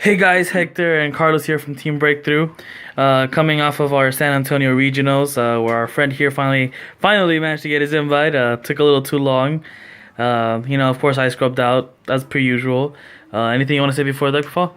Hey guys, Hector and Carlos here from Team Breakthrough. Coming off of our San Antonio regionals, where our friend here finally managed to get his invite. Took a little too long. Of course, I scrubbed out as per usual. Anything you want to say before the fall?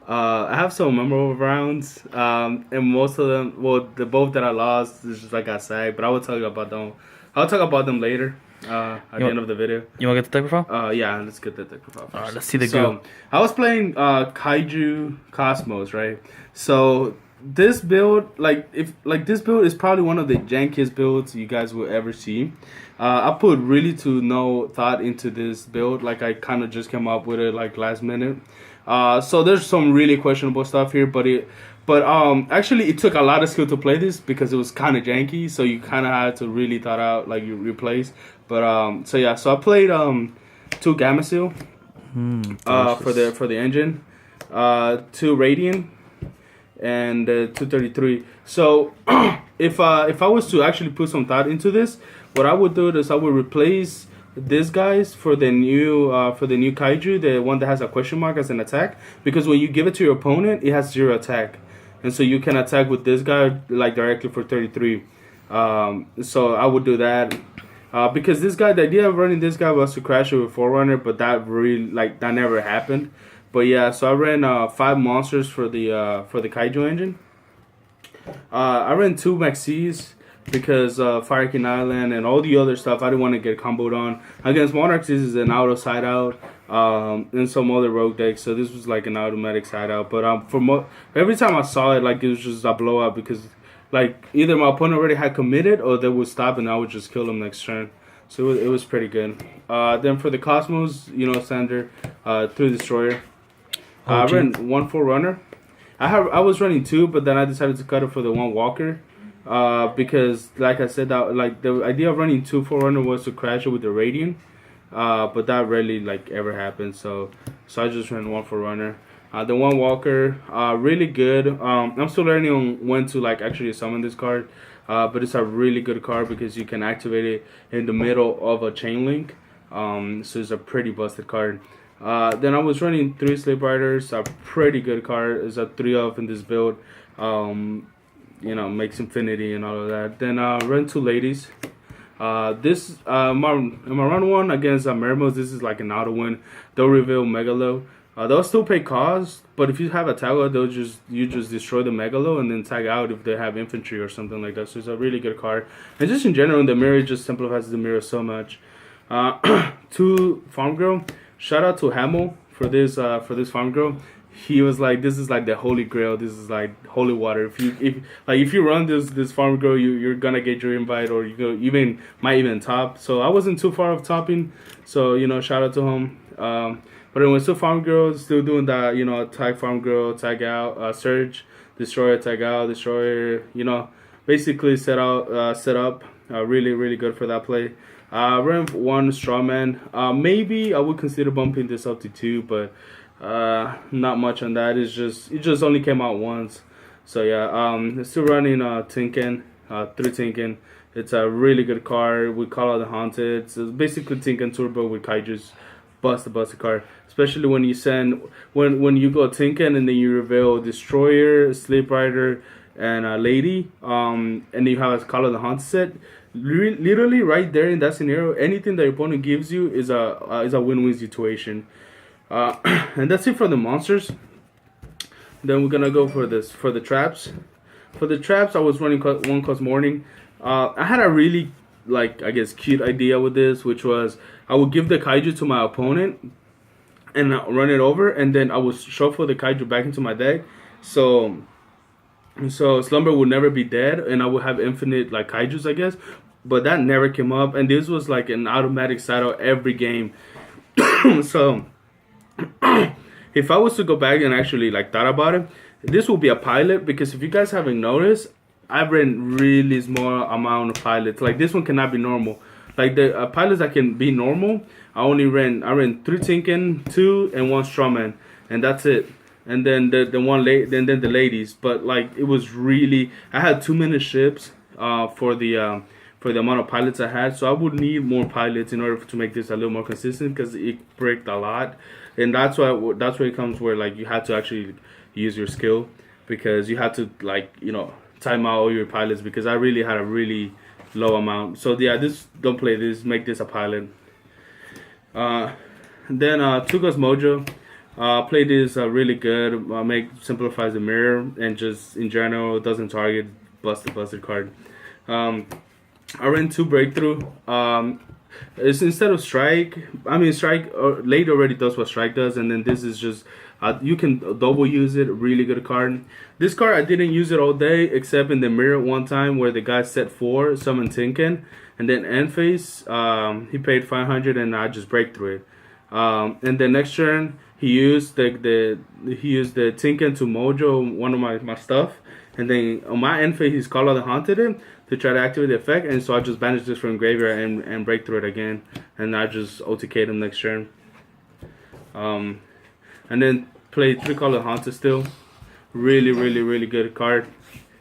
I have some memorable rounds, and most of them, well, the both that I lost is just like I said, but I will tell you about them. I'll talk about them later at the end of the video. You want to get the deck profile? Yeah, let's get the deck profile first. All right, let's see the So, I was playing Kaiju Cosmos, right? So this build, this build is probably one of the jankiest builds you guys will ever see. I put really to no thought into this build. Like I kind of just came up with it like last minute. So there's some really questionable stuff here, but actually it took a lot of skill to play this because it was kind of janky. So you kind of had to really thought out like your plays. But so yeah, so I played 2 Gamma Seal for the engine, 2 Radiant, and 233. So if I was to actually put some thought into this, what I would do is I would replace these guys for the new Kaiju, the one that has a question mark as an attack, because when you give it to your opponent, it has 0 attack, and so you can attack with this guy like directly for 33. So I would do that. Because this guy, the idea of running this guy was to crash it with Forerunner, but that never happened. But yeah, so I ran 5 monsters for the Kaiju engine. I ran 2 Maxis because Fire King Island and all the other stuff I didn't want to get comboed on. Against Monarchs, this is an auto side out, and some other rogue decks, so this was like an automatic side out. But every time I saw it, like it was just a blowout because like either my opponent already had committed or they would stop and I would just kill them next turn. So it was pretty good. Then for the Cosmos, Sander, 3 Destroyer. I ran 1 Forerunner. I was running 2, but then I decided to cut it for the 1 Walker. Because like I said, that the idea of running 2 Forerunner was to crash it with the Radiant. But that rarely ever happened. So I just ran 1 Forerunner. The 1 Walker, really good. I'm still learning on when to actually summon this card, but it's a really good card because you can activate it in the middle of a chain link. So it's a pretty busted card. Then I was running 3 Slave Riders, a pretty good card. It's a 3-of in this build. Makes infinity and all of that. Then run 2 Ladies. This my round 1 against Mermos. This is like an auto win. They'll reveal Megalo. They'll still pay cost, but if you have a tag, you just destroy the Megalo and then tag out if they have infantry or something like that. So it's a really good card. And just in general, the mirror just simplifies the mirror so much. 2 Farm Girl. Shout out to Hamill for this Farm Girl. He was like, this is like the holy grail. This is like holy water. If you run this Farm Girl, you're gonna get your invite, or you might even top. So I wasn't too far off topping. So shout out to him. But anyway, still Farm Girl, still doing that, tag Farm Girl, tag out, Surge, Destroyer, tag out, Destroyer, basically set up, really, really good for that play. Ran 1 Strawman. Maybe I would consider bumping this up to 2, but not much on that. It just only came out once. So yeah, still running Tinken, 3 Tinken. It's a really good card. We call it the Haunted. It's basically Tinken Turbo with Kaiju's. Bust a card, especially when you you go Tinken and then you reveal Destroyer, Sleep Rider, and a Lady, and then you have a Call of the Hunt set. Literally right there in that scenario, anything that your opponent gives you is a win-win situation. And that's it for the monsters. Then we're gonna go for the traps. For the traps, I was running 1 Cosmo. I had a really cute idea with this, which was I would give the Kaiju to my opponent and run it over, and then I would shuffle the Kaiju back into my deck, so Slumber would never be dead, and I would have infinite Kaijus, I guess. But that never came up, and this was like an automatic side out every game. So if I was to go back and actually thought about it, this will be a pilot, because if you guys haven't noticed, I've ran really small amount of pilots. Like this one cannot be normal. Like the pilots that can be normal, I ran 3 Tinken, 2 and 1 Strawman, and that's it. And then the ladies. But it was really, I had too many ships for the amount of pilots I had, so I would need more pilots in order to make this a little more consistent, because it breaked a lot. and that's where it comes where like you have to actually use your skill, because you have to like time out all your pilots, because I really had a really low amount. So yeah, this don't play this, make this a pilot. Then Tuga's Mojo. Play this really good. Simplifies the mirror, and just in general doesn't target busted card. I ran 2 breakthrough. It's instead of strike. I mean, strike late already does what strike does, and then this is just you can double use it. Really good card. This card I didn't use it all day, except in the mirror one time where the guy set 4, summoned Tinken, and then end phase. He paid 500, and I just break through it. And then next turn he used the Tinken to Mojo one of my stuff, and then on my end phase he's called out the haunted him to try to activate the effect, and so I just banished this from graveyard and break through it again, and I just OTK'd him next turn. And then play 3 Call of Haunted still. Really good card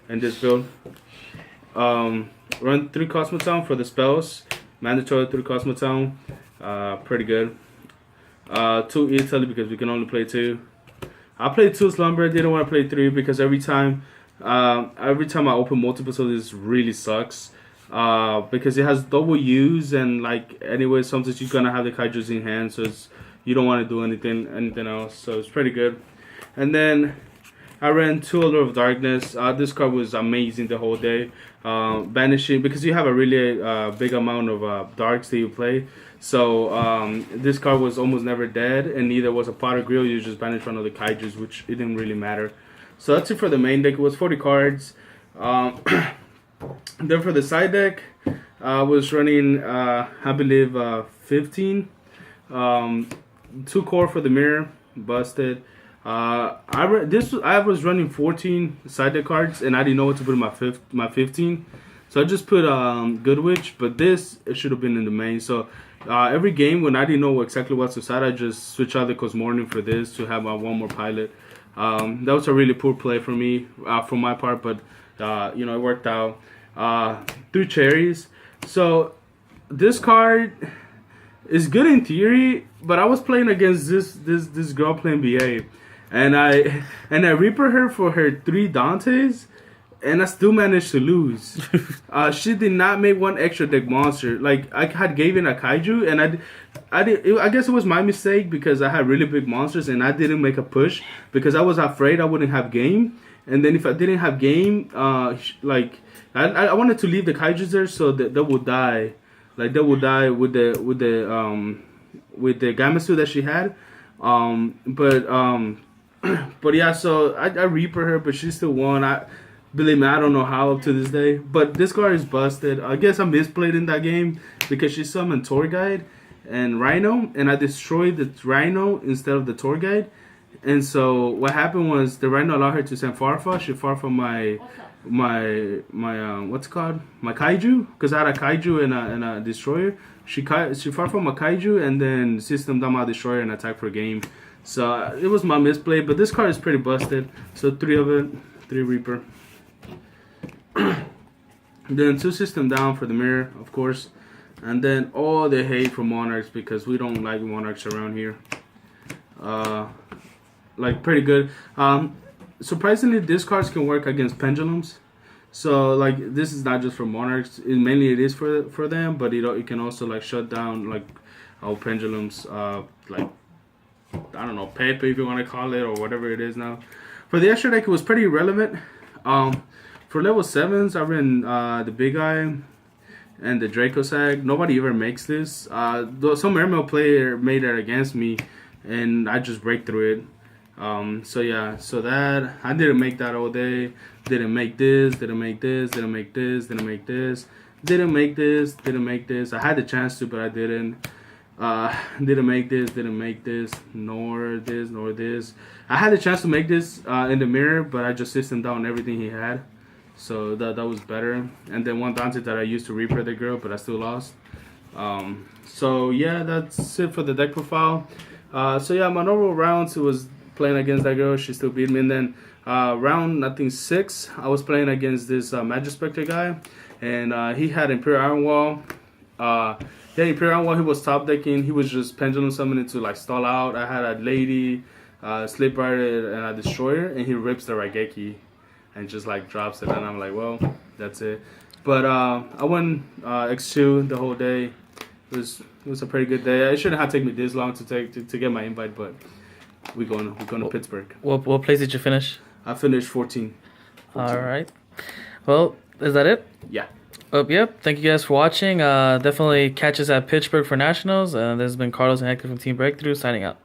in this build. Run 3 Cosmotown for the spells. Mandatory 3 Cosmotown. Pretty good. 2 Italy because we can only play 2. I played 2 Slumber. I didn't want to play 3 because every time I open multiple, so this really sucks. Because it has double use, and like anyway, sometimes you're gonna have the Kaijus in hand, so you don't want to do anything else. So it's pretty good. And then I ran 2 Allure of Darkness. This card was amazing the whole day. Banishing, because you have a really big amount of darks that you play. So this card was almost never dead, and neither was a pot or grill. You just banish one of the Kaijus, which it didn't really matter. So that's it for the main deck. It was 40 cards. Then for the side deck, I was running, I believe, 15. 2 core for the mirror, busted. I was running 14 side deck cards, and I didn't know what to put in my 15. So I just put Good Witch, but this it should have been in the main. So every game when I didn't know exactly what's inside, I just switch out the Cosmorning for this to have one more pilot. That was a really poor play for me, from my part, but it worked out. 3 cherries. So this card is good in theory, but I was playing against this girl playing BA, and I Reaper her for her 3 Dantes, and I still managed to lose. She did not make 1 extra deck monster. Like I had given a Kaiju, and I guess it was my mistake because I had really big monsters and I didn't make a push because I was afraid I wouldn't have game. And then if I didn't have game, like I wanted to leave the Kaijus there so that they would die. Like they would die with the Gamma suit that she had. But yeah, so I Reaper her, but she still won. Believe me, I don't know how up to this day. But this card is busted. I guess I misplayed in that game because she summoned Tour Guide and Rhino, and I destroyed the Rhino instead of the Tour Guide. And so what happened was the Rhino allowed her to send Farfa. She Farfa my what's it called? My Kaiju, because I had a Kaiju and a Destroyer. She Farfa my Kaiju and then system down my Destroyer and attack for game. So it was my misplay, but this card is pretty busted. So 3 of it, 3 Reaper. Then 2 system down for the mirror, of course. And then all the hate for Monarchs because we don't like Monarchs around here. Like pretty good. Surprisingly, these cards can work against pendulums. So like this is not just for Monarchs. Mainly it is for them, but it can also like shut down like our pendulums. Like I don't know, Pepe if you want to call it or whatever it is now. For the extra deck, it was pretty relevant. For level 7s, I ran the Big Eye and the Draco Sag. Nobody ever makes this. Some airmail player made it against me, and I just break through it. So yeah, so that I didn't make that all day. Didn't make this. Didn't make this. Didn't make this. Didn't make this. Didn't make this. Didn't make this. I had the chance to, but I didn't. Didn't make this. Didn't make this. Nor this. Nor this. I had the chance to make this in the mirror, but I just system down everything he had. So that was better. And then 1 Dante that I used to Reaper the girl, but I still lost. So yeah, that's it for the deck profile. So yeah, my normal rounds, it was playing against that girl. She still beat me. And then round, I think 6, I was playing against this Magic Spectre guy. And he had Imperial Iron Wall. Yeah, he appeared on while he was top decking. He was just pendulum summoning to like stall out. I had a lady, slip rider, and a destroyer, and he rips the Raigeki and just like drops it. And I'm like, well, that's it. But I won X2 the whole day. It was a pretty good day. It shouldn't have taken me this long to get my invite, but we're going to Pittsburgh. What place did you finish? I finished 14. All right. Well, is that it? Yeah. Yep. Thank you guys for watching. Definitely catch us at Pittsburgh for Nationals. This has been Carlos and Hector from Team Breakthrough signing out.